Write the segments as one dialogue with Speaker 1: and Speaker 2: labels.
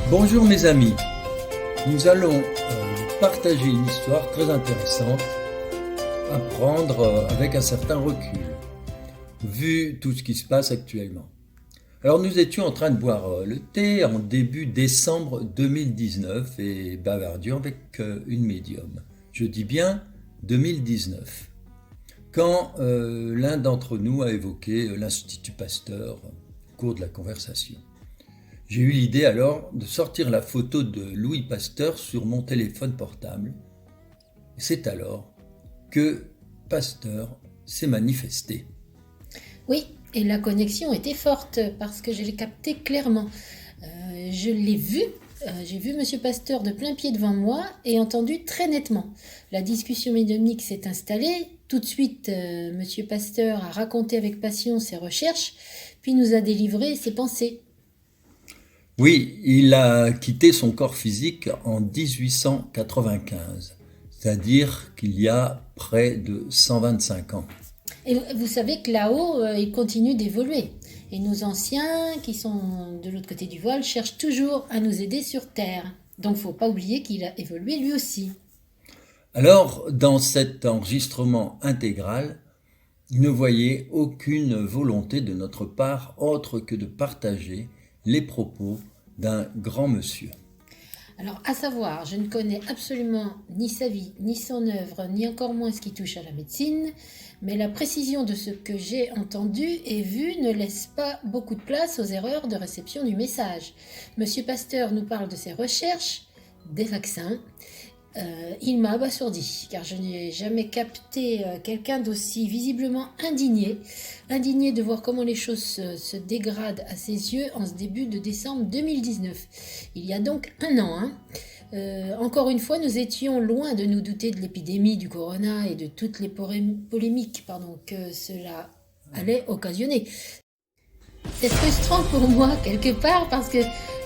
Speaker 1: Bonjour mes amis, nous allons partager une histoire très intéressante à prendre avec un certain recul, vu tout ce qui se passe actuellement. Alors nous étions en train de boire le thé en début décembre 2019 et bavardions avec une médium. Je dis bien 2019, quand l'un d'entre nous a évoqué l'Institut Pasteur au cours de la conversation. J'ai eu l'idée alors de sortir la photo de Louis Pasteur sur mon téléphone portable. C'est alors que Pasteur s'est manifesté.
Speaker 2: Oui, et la connexion était forte parce que je l'ai capté clairement. Je l'ai vu, j'ai vu Monsieur Pasteur de plein pied devant moi et entendu très nettement. La discussion médiumnique s'est installée. Tout de suite, Monsieur Pasteur a raconté avec passion ses recherches, puis nous a délivré ses pensées.
Speaker 1: Oui, il a quitté son corps physique en 1895, c'est-à-dire qu'il y a près de 125 ans.
Speaker 2: Et vous savez que là-haut, il continue d'évoluer. Et nos anciens, qui sont de l'autre côté du voile, cherchent toujours à nous aider sur Terre. Donc, faut pas oublier qu'il a évolué lui aussi.
Speaker 1: Alors, dans cet enregistrement intégral, ne voyez aucune volonté de notre part autre que de partager les propos d'un grand monsieur.
Speaker 2: Alors, à savoir, je ne connais absolument ni sa vie, ni son œuvre, ni encore moins ce qui touche à la médecine, mais la précision de ce que j'ai entendu et vu ne laisse pas beaucoup de place aux erreurs de réception du message. Monsieur Pasteur nous parle de ses recherches, des vaccins. Il m'a abasourdi, car je n'ai jamais capté quelqu'un d'aussi visiblement indigné de voir comment les choses se dégradent à ses yeux en ce début de décembre 2019. Il y a donc un an. Encore une fois, nous étions loin de nous douter de l'épidémie du corona et de toutes les polémiques que cela allait occasionner. C'est frustrant pour moi quelque part parce que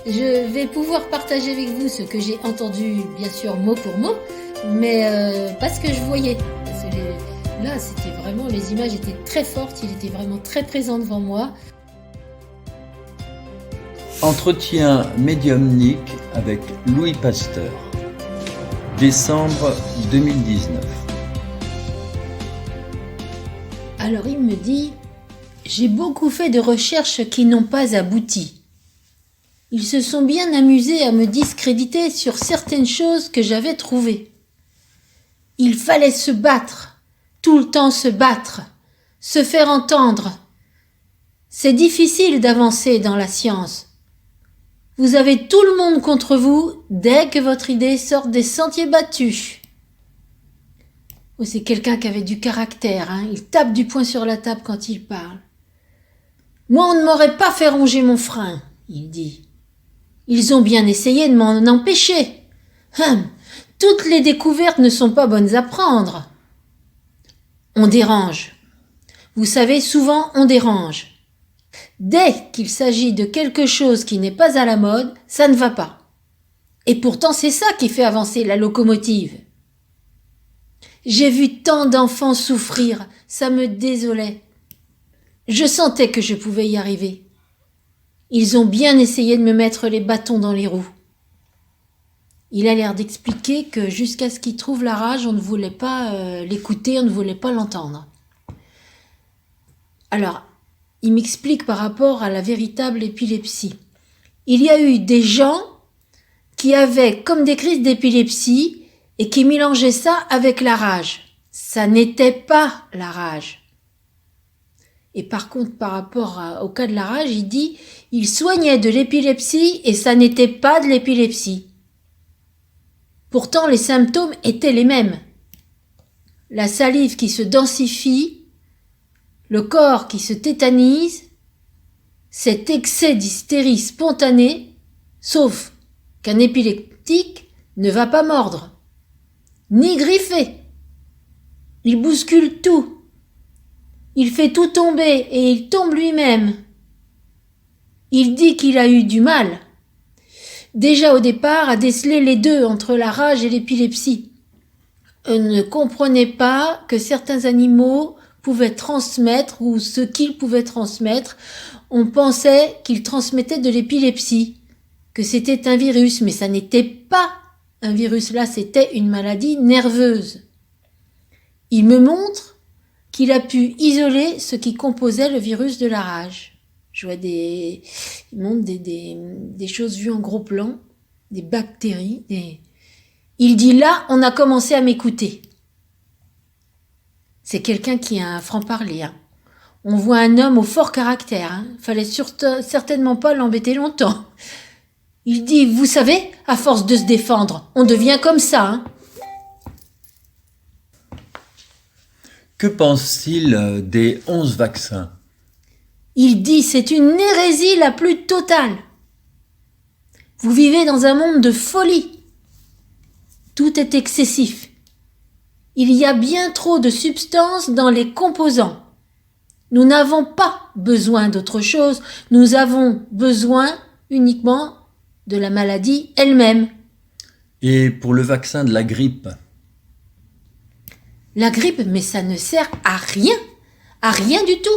Speaker 2: je vais pouvoir partager avec vous ce que j'ai entendu, bien sûr, mot pour mot, mais pas ce que je voyais. Parce que là, c'était vraiment, les images étaient très fortes, il était vraiment très présent devant moi.
Speaker 1: Entretien médiumnique avec Louis Pasteur, décembre 2019.
Speaker 2: Alors il me dit, j'ai beaucoup fait de recherches qui n'ont pas abouti. Ils se sont bien amusés à me discréditer sur certaines choses que j'avais trouvées. Il fallait se battre, tout le temps se battre, se faire entendre. C'est difficile d'avancer dans la science. Vous avez tout le monde contre vous dès que votre idée sort des sentiers battus. Oh, c'est quelqu'un qui avait du caractère, hein. Il tape du poing sur la table quand il parle. Moi, on ne m'aurait pas fait ronger mon frein, il dit. Ils ont bien essayé de m'en empêcher. Toutes les découvertes ne sont pas bonnes à prendre. On dérange. Vous savez, souvent on dérange. Dès qu'il s'agit de quelque chose qui n'est pas à la mode, ça ne va pas. Et pourtant c'est ça qui fait avancer la locomotive. J'ai vu tant d'enfants souffrir, ça me désolait. Je sentais que je pouvais y arriver. Ils ont bien essayé de me mettre les bâtons dans les roues. Il a l'air d'expliquer que jusqu'à ce qu'il trouve la rage, on ne voulait pas l'écouter, on ne voulait pas l'entendre. Alors, il m'explique par rapport à la véritable épilepsie. Il y a eu des gens qui avaient comme des crises d'épilepsie et qui mélangeaient ça avec la rage. Ça n'était pas la rage. Et par contre, par rapport au cas de la rage, il dit « il soignait de l'épilepsie et ça n'était pas de l'épilepsie ». Pourtant, les symptômes étaient les mêmes. La salive qui se densifie, le corps qui se tétanise, cet excès d'hystérie spontanée, sauf qu'un épileptique ne va pas mordre, ni griffer. Il bouscule tout. Il fait tout tomber et il tombe lui-même. Il dit qu'il a eu du mal, déjà au départ, à déceler les deux entre la rage et l'épilepsie. On ne comprenait pas que certains animaux pouvaient transmettre ou ce qu'ils pouvaient transmettre. On pensait qu'ils transmettaient de l'épilepsie. que c'était un virus, mais ça n'était pas un virus là, c'était une maladie nerveuse. Il me montre qu'il a pu isoler ce qui composait le virus de la rage. Je vois il montre des choses vues en gros plan, des bactéries. Il dit là, on a commencé à m'écouter. C'est quelqu'un qui a un franc-parler. Hein. On voit un homme au fort caractère. Hein. Fallait certainement pas l'embêter longtemps. Il dit, vous savez, à force de se défendre, on devient comme ça. Hein.
Speaker 1: Que pense-t-il des 11 vaccins?
Speaker 2: Il dit, c'est une hérésie la plus totale. Vous vivez dans un monde de folie. Tout est excessif. Il y a bien trop de substances dans les composants. Nous n'avons pas besoin d'autre chose, nous avons besoin uniquement de la maladie elle-même.
Speaker 1: Et pour le vaccin de la grippe?
Speaker 2: La grippe, mais ça ne sert à rien du tout.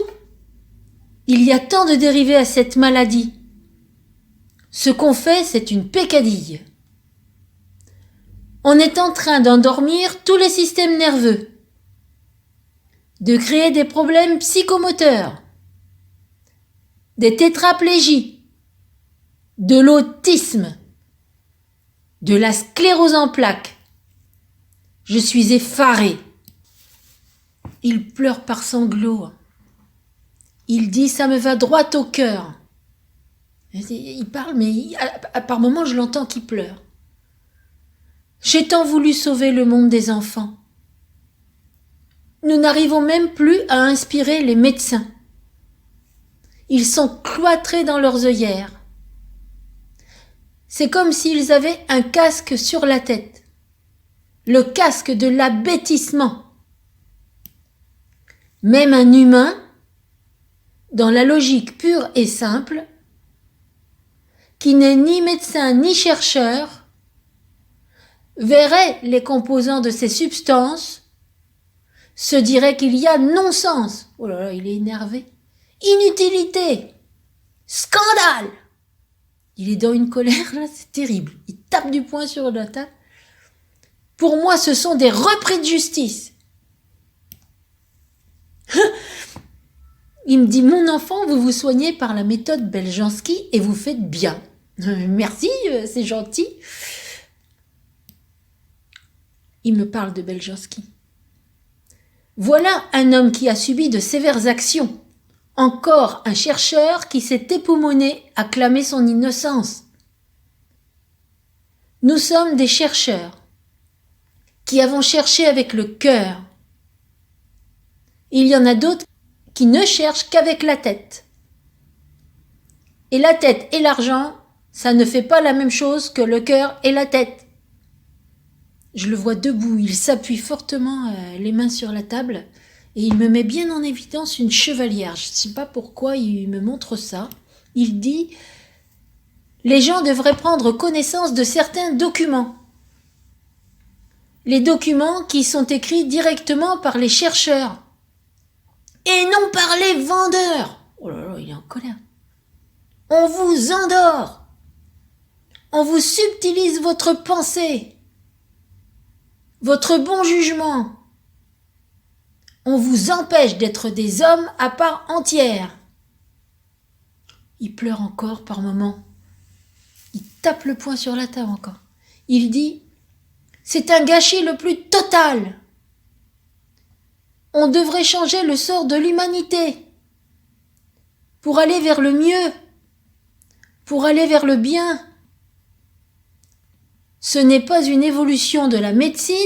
Speaker 2: Il y a tant de dérivés à cette maladie. Ce qu'on fait, c'est une peccadille. On est en train d'endormir tous les systèmes nerveux, de créer des problèmes psychomoteurs, des tétraplégies, de l'autisme, de la sclérose en plaques. Je suis effaré. Il pleure par sanglots. Il dit, ça me va droit au cœur. Il parle, mais par moments, je l'entends qu'il pleure. J'ai tant voulu sauver le monde des enfants. Nous n'arrivons même plus à inspirer les médecins. Ils sont cloîtrés dans leurs œillères. C'est comme s'ils avaient un casque sur la tête. Le casque de l'abêtissement. Même un humain, dans la logique pure et simple, qui n'est ni médecin ni chercheur, verrait les composants de ces substances, se dirait qu'il y a non-sens. Oh là là, il est énervé. Inutilité. Scandale. Il est dans une colère, là, c'est terrible. Il tape du poing sur la table. Pour moi, ce sont des repris de justice. Il me dit, mon enfant, vous vous soignez par la méthode Beljanski et vous faites bien. Merci, c'est gentil. Il me parle de Beljanski. Voilà un homme qui a subi de sévères actions. Encore un chercheur qui s'est époumoné à clamer son innocence. Nous sommes des chercheurs qui avons cherché avec le cœur. Il y en a d'autres qui ne cherchent qu'avec la tête. Et la tête et l'argent, ça ne fait pas la même chose que le cœur et la tête. Je le vois debout, il s'appuie fortement les mains sur la table et il me met bien en évidence une chevalière. Je ne sais pas pourquoi il me montre ça. Il dit « Les gens devraient prendre connaissance de certains documents. Les documents qui sont écrits directement par les chercheurs et non par les vendeurs. » Oh là là, il est en colère. « On vous endort. On vous subtilise votre pensée. Votre bon jugement. On vous empêche d'être des hommes à part entière. » Il pleure encore par moments. Il tape le poing sur la table encore. Il dit « C'est un gâchis le plus total. On devrait changer le sort de l'humanité pour aller vers le mieux, pour aller vers le bien. Ce n'est pas une évolution de la médecine,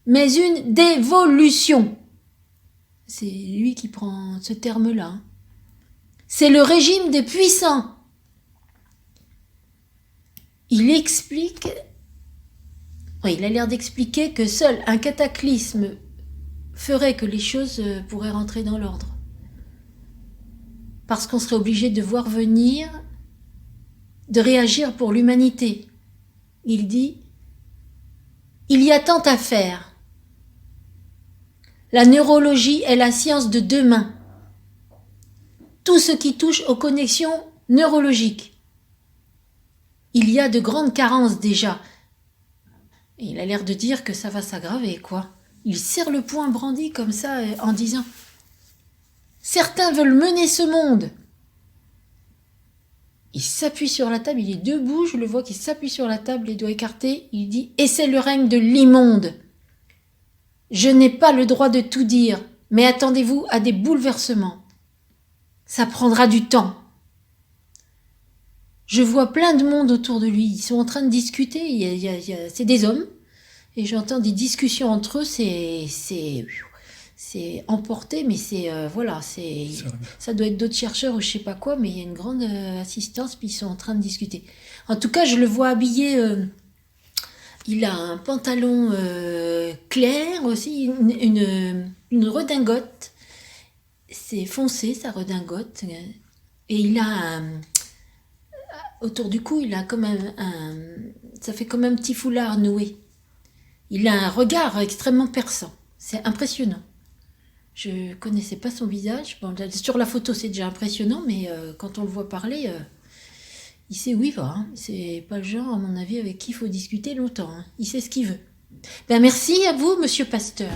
Speaker 2: mais une dévolution. » C'est lui qui prend ce terme-là. C'est le régime des puissants. Il explique, oui, il a l'air d'expliquer que seul un cataclysme ferait que les choses pourraient rentrer dans l'ordre. Parce qu'on serait obligé de voir venir, de réagir pour l'humanité. Il dit « Il y a tant à faire. La neurologie est la science de demain. Tout ce qui touche aux connexions neurologiques. Il y a de grandes carences déjà. Et il a l'air de dire que ça va s'aggraver, quoi. Il serre le poing brandi comme ça en disant « Certains veulent mener ce monde !» Il s'appuie sur la table, il est debout, je le vois qu'il s'appuie sur la table, les doigts écartés. Il dit « Et c'est le règne de l'immonde !» Je n'ai pas le droit de tout dire, mais attendez-vous à des bouleversements. Ça prendra du temps. Je vois plein de monde autour de lui. Ils sont en train de discuter. C'est des hommes. Et j'entends des discussions entre eux. C'est emporté, mais ça doit être d'autres chercheurs ou je sais pas quoi. Mais il y a une grande assistance. Puis ils sont en train de discuter. En tout cas, je le vois habillé. Il a un pantalon clair aussi, une redingote. C'est foncé sa redingote. Et il a autour du cou, il a comme ça fait comme un petit foulard noué. Il a un regard extrêmement perçant. C'est impressionnant. Je connaissais pas son visage. Bon, sur la photo, c'est déjà impressionnant, mais quand on le voit parler, il sait où il va. Hein. C'est pas le genre, à mon avis, avec qui il faut discuter longtemps. Hein. Il sait ce qu'il veut. Ben, merci à vous, monsieur Pasteur.